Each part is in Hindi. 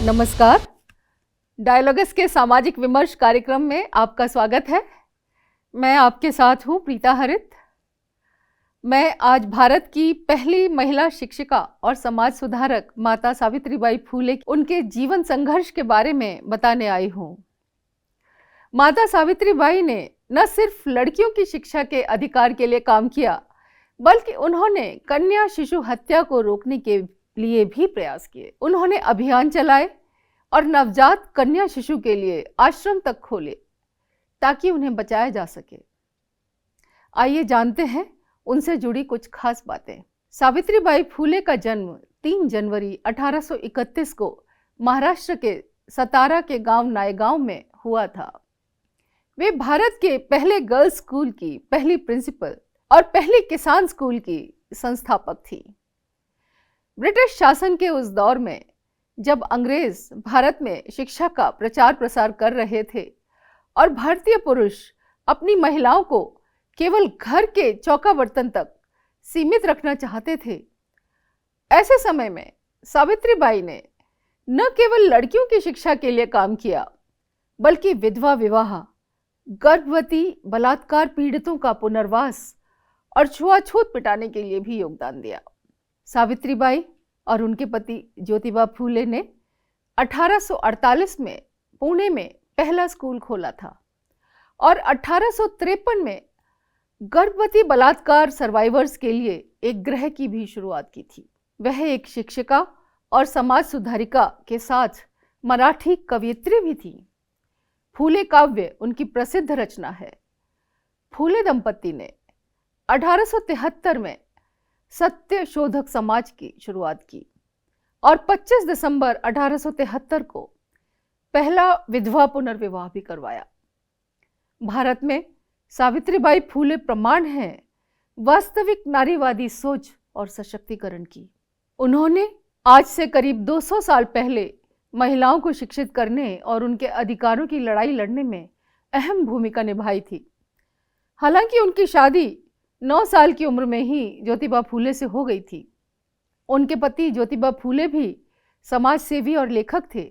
नमस्कार। डायलॉगस के सामाजिक विमर्श कार्यक्रम में आपका स्वागत है। मैं आपके साथ हूं प्रीता हरित। मैं आज भारत की पहली महिला शिक्षिका और समाज सुधारक माता सावित्रीबाई फूले उनके जीवन संघर्ष के बारे में बताने आई हूं। माता सावित्रीबाई ने न सिर्फ लड़कियों की शिक्षा के अधिकार के लिए काम किया, बल्कि उन्होंने कन्या शिशु हत्या को रोकने के लिए भी प्रयास किए। उन्होंने अभियान चलाए और नवजात कन्या शिशु के लिए आश्रम तक खोले ताकि उन्हें बचाया जा सके। आइए जानते हैं उनसे जुड़ी कुछ खास बातें। सावित्रीबाई फूले का जन्म 3 जनवरी 1831 को महाराष्ट्र के सतारा के गांव नायगांव में हुआ था। वे भारत के पहले गर्ल्स स्कूल की पहली प्रिंसिपल और पहली किसान स्कूल की संस्थापक थी। ब्रिटिश शासन के उस दौर में जब अंग्रेज भारत में शिक्षा का प्रचार प्रसार कर रहे थे और भारतीय पुरुष अपनी महिलाओं को केवल घर के चौका बर्तन तक सीमित रखना चाहते थे, ऐसे समय में सावित्रीबाई ने न केवल लड़कियों की शिक्षा के लिए काम किया, बल्कि विधवा विवाह, गर्भवती बलात्कार पीड़ितों का पुनर्वास और छुआछूत मिटाने के लिए भी योगदान दिया। सावित्रीबाई और उनके पति ज्योतिबा फूले ने 1848 में पुणे में पहला स्कूल खोला था और 1853 में गर्भवती बलात्कार सर्वाइवर्स के लिए एक गृह की भी शुरुआत की थी। वह एक शिक्षिका और समाज सुधारिका के साथ मराठी कवयित्री भी थी। फूले काव्य उनकी प्रसिद्ध रचना है। फूले दंपति ने 1873 में सत्य शोधक समाज की शुरुआत की और 25 दिसंबर 1873 को पहला विधवा पुनर्विवाह भी करवाया। भारत में सावित्रीबाई फूले प्रमाण है वास्तविक नारीवादी सोच और सशक्तिकरण की। उन्होंने आज से करीब 200 साल पहले महिलाओं को शिक्षित करने और उनके अधिकारों की लड़ाई लड़ने में अहम भूमिका निभाई थी। हालांकि उनकी शादी 9 साल की उम्र में ही ज्योतिबा फूले से हो गई थी। उनके पति ज्योतिबा फूले भी समाज सेवी और लेखक थे।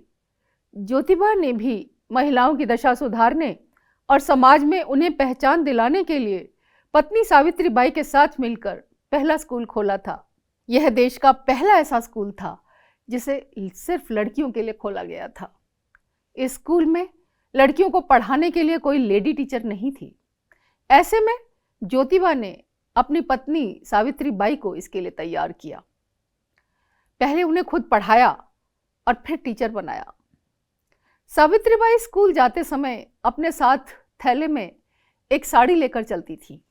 ज्योतिबा ने भी महिलाओं की दशा सुधारने और समाज में उन्हें पहचान दिलाने के लिए पत्नी सावित्रीबाई के साथ मिलकर पहला स्कूल खोला था। यह देश का पहला ऐसा स्कूल था जिसे सिर्फ लड़कियों के लिए खोला गया था। इस स्कूल में लड़कियों को पढ़ाने के लिए कोई लेडी टीचर नहीं थी। ऐसे में ज्योतिबा ने अपनी पत्नी सावित्रीबाई को इसके लिए तैयार किया। पहले उन्हें खुद पढ़ाया और फिर टीचर बनाया। सावित्रीबाई स्कूल जाते समय अपने साथ थैले में एक साड़ी लेकर चलती थी,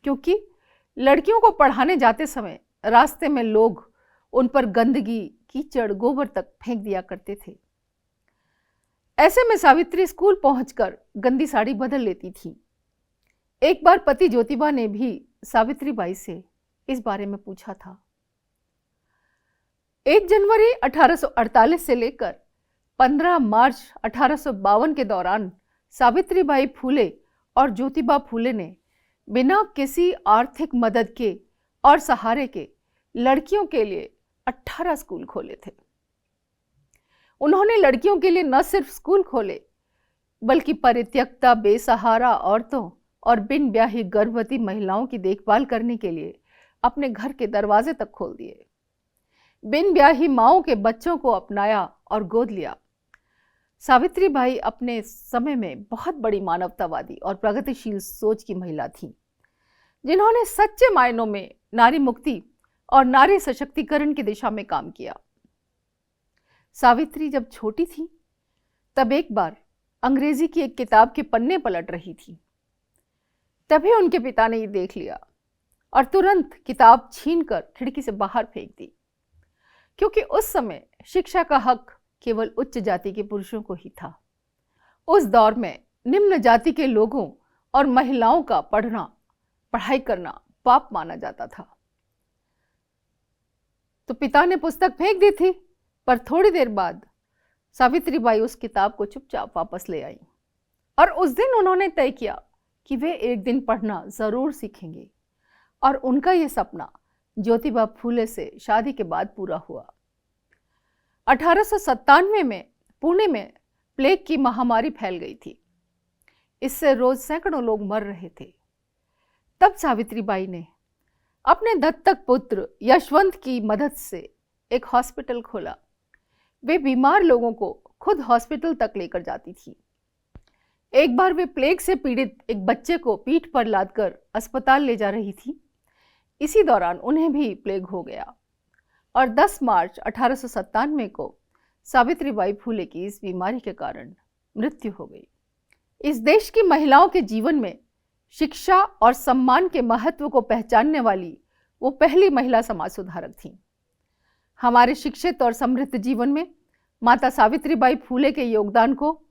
क्योंकि लड़कियों को पढ़ाने जाते समय रास्ते में लोग उन पर गंदगी, कीचड़, गोबर तक फेंक दिया करते थे। ऐसे में सावित्री स्कूल पहुंचकर गंदी साड़ी बदल लेती थी। एक बार पति ज्योतिबा ने भी सावित्रीबाई से इस बारे में पूछा था। 1 जनवरी 1848 से लेकर 15 मार्च 1852 के दौरान सावित्रीबाई फूले और ज्योतिबा फूले ने बिना किसी आर्थिक मदद के और सहारे के लड़कियों के लिए 18 स्कूल खोले थे। उन्होंने लड़कियों के लिए न सिर्फ स्कूल खोले, बल्कि परित्यक्ता, बेसहारा औरतों और बिन ब्याही गर्भवती महिलाओं की देखभाल करने के लिए अपने घर के दरवाजे तक खोल दिए। बिन ब्याही माओं के बच्चों को अपनाया और गोद लिया। सावित्रीबाई अपने समय में बहुत बड़ी मानवतावादी और प्रगतिशील सोच की महिला थी, जिन्होंने सच्चे मायनों में नारी मुक्ति और नारी सशक्तिकरण की दिशा में काम किया। सावित्री जब छोटी थी तब एक बार अंग्रेजी की एक किताब के पन्ने पलट रही थी। तभी उनके पिता ने ये देख लिया और तुरंत किताब छीनकर खिड़की से बाहर फेंक दी, क्योंकि उस समय शिक्षा का हक केवल उच्च जाति के पुरुषों को ही था। उस दौर में निम्न जाति के लोगों और महिलाओं का पढ़ाई करना पाप माना जाता था। तो पिता ने पुस्तक फेंक दी थी, पर थोड़ी देर बाद सावित्रीबाई उस किताब को चुपचाप वापस ले आई और उस दिन उन्होंने तय किया कि वे एक दिन पढ़ना जरूर सीखेंगे, और उनका यह सपना ज्योतिबा फूले से शादी के बाद पूरा हुआ। 1897 में पुणे में प्लेग की महामारी फैल गई थी। इससे रोज सैकड़ों लोग मर रहे थे। तब सावित्रीबाई ने अपने दत्तक पुत्र यशवंत की मदद से एक हॉस्पिटल खोला। वे बीमार लोगों को खुद हॉस्पिटल तक लेकर जाती थी। एक बार वे प्लेग से पीड़ित एक बच्चे को पीठ पर लादकर अस्पताल ले जा रही थी। इसी दौरान उन्हें भी प्लेग हो गया और 10 मार्च 1897 को सावित्रीबाई फुले की इस बीमारी के कारण मृत्यु हो गई। इस देश की महिलाओं के जीवन में शिक्षा और सम्मान के महत्व को पहचानने वाली वो पहली महिला समाज सुधारक थीं। हमारे शिक्षित और समृद्ध जीवन में माता सावित्रीबाई फुले के योगदान को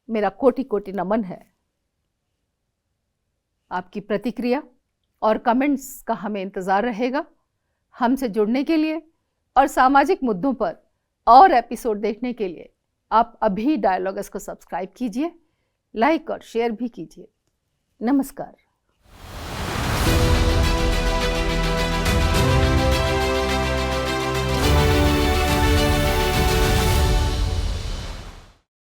मेरा कोटि कोटि नमन है। आपकी प्रतिक्रिया और कमेंट्स का हमें इंतजार रहेगा। हमसे जुड़ने के लिए और सामाजिक मुद्दों पर और एपिसोड देखने के लिए आप अभी डायलॉगस को सब्सक्राइब कीजिए, लाइक और शेयर भी कीजिए। नमस्कार।